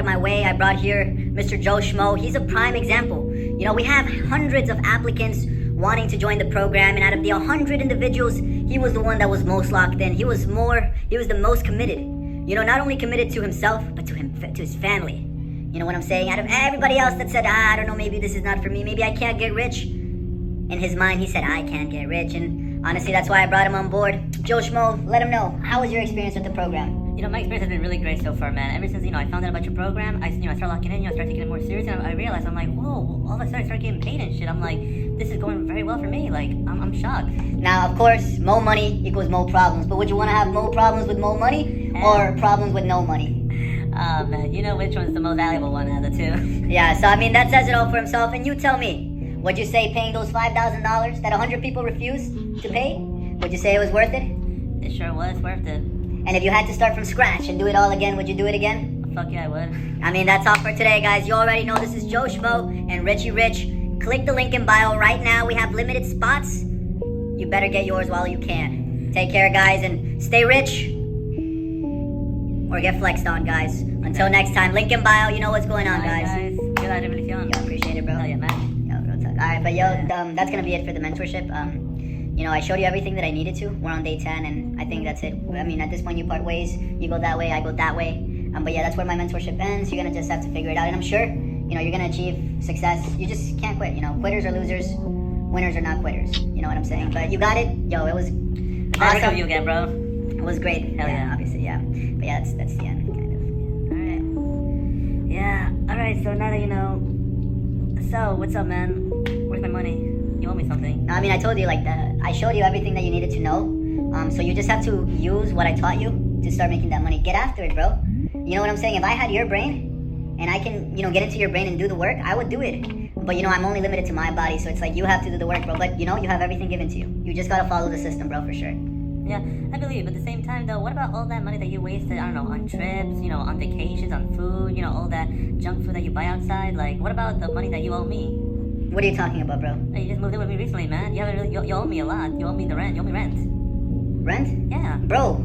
of my way. I brought here Mr. Joe Schmo. He's a prime example. You know, we have hundreds of applicants wanting to join the program, and out of the 100 individuals, he was the one that was most locked in. He was the most committed. You know, not only committed to himself, but to his family. You know what I'm saying? Out of everybody else that said, I don't know, maybe this is not for me, maybe I can't get rich. In his mind, he said, I can't get rich, and honestly, that's why I brought him on board. Joe Schmo, let him know, how was your experience with the program? You know, my experience has been really great so far, man. Ever since, I found out about your program, I started locking in, started taking it more serious, and I realized, I'm like, whoa, all of a sudden I started getting paid and shit. I'm like, this is going very well for me. Like, I'm shocked. Now, of course, more money equals more problems, but would you want to have more problems with more money, or problems with no money? Man, you know which one's the most valuable one out of the two. Yeah, so I mean, that says it all for himself, and you tell me, would you say paying those $5,000 that 100 people refused to pay, would you say it was worth it? It sure was worth it. And if you had to start from scratch and do it all again, would you do it again? Fuck yeah, I would. I mean, that's all for today, guys. You already know this is Joe Schmo and Richie Rich. Click the link in bio right now. We have limited spots. You better get yours while you can. Take care, guys, and stay rich. Or get flexed on, guys. Until next time, link in bio. You know what's going on, guys. Good night, revolution. Yo, appreciate it, bro. Hell yeah, man. Yo, bro, alright, but that's gonna be it for the mentorship. You know, I showed you everything that I needed to. We're on day 10, and I think that's it. I mean, at this point, you part ways. You go that way, I go that way. But yeah, that's where my mentorship ends. You're gonna just have to figure it out, and I'm sure, you're gonna achieve success. You just can't quit. Quitters are losers. Winners are not quitters. You know what I'm saying? But you got it. Yo, it was Awesome. Work with you again, bro. It was great. Hell yeah. Obviously, yeah. But yeah, that's the end, kind of. Yeah. Alright, so now that you know. So, what's up, man? Where's my money? You owe me something. No, I mean, I told you, I showed you everything that you needed to know. So you just have to use what I taught you to start making that money. Get after it, bro. You know what I'm saying? If I had your brain, and I can, get into your brain and do the work, I would do it. But, I'm only limited to my body, so it's like you have to do the work, bro. But, you have everything given to you. You just gotta follow the system, bro, for sure. Yeah, I believe. But at the same time, though, what about all that money that you wasted, I don't know, on trips, on vacations, on food, all that junk food that you buy outside? Like, what about the money that you owe me? What are you talking about, bro? You just moved in with me recently, man. You haven't really, you owe me a lot. You owe me the rent. You owe me rent. Rent? Yeah. Bro,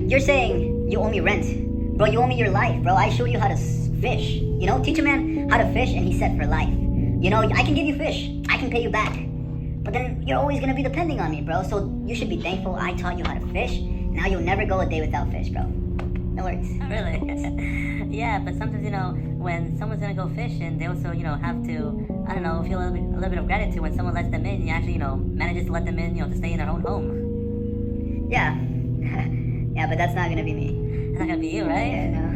you're saying you owe me rent. Bro, you owe me your life, bro. I showed you how to fish. Teach a man how to fish, and he's set for life. I can give you fish. I can pay you back. But then you're always gonna be depending on me, bro. So you should be thankful I taught you how to fish. Now you'll never go a day without fish, bro. That works. Really? Yeah, but sometimes, when someone's gonna go fishing, they also, have to, I don't know, feel a little bit of gratitude when someone lets them in. You actually, manages to let them in, to stay in their own home. Yeah. Yeah, but that's not gonna be me. It's not gonna be you, right? Yeah, no.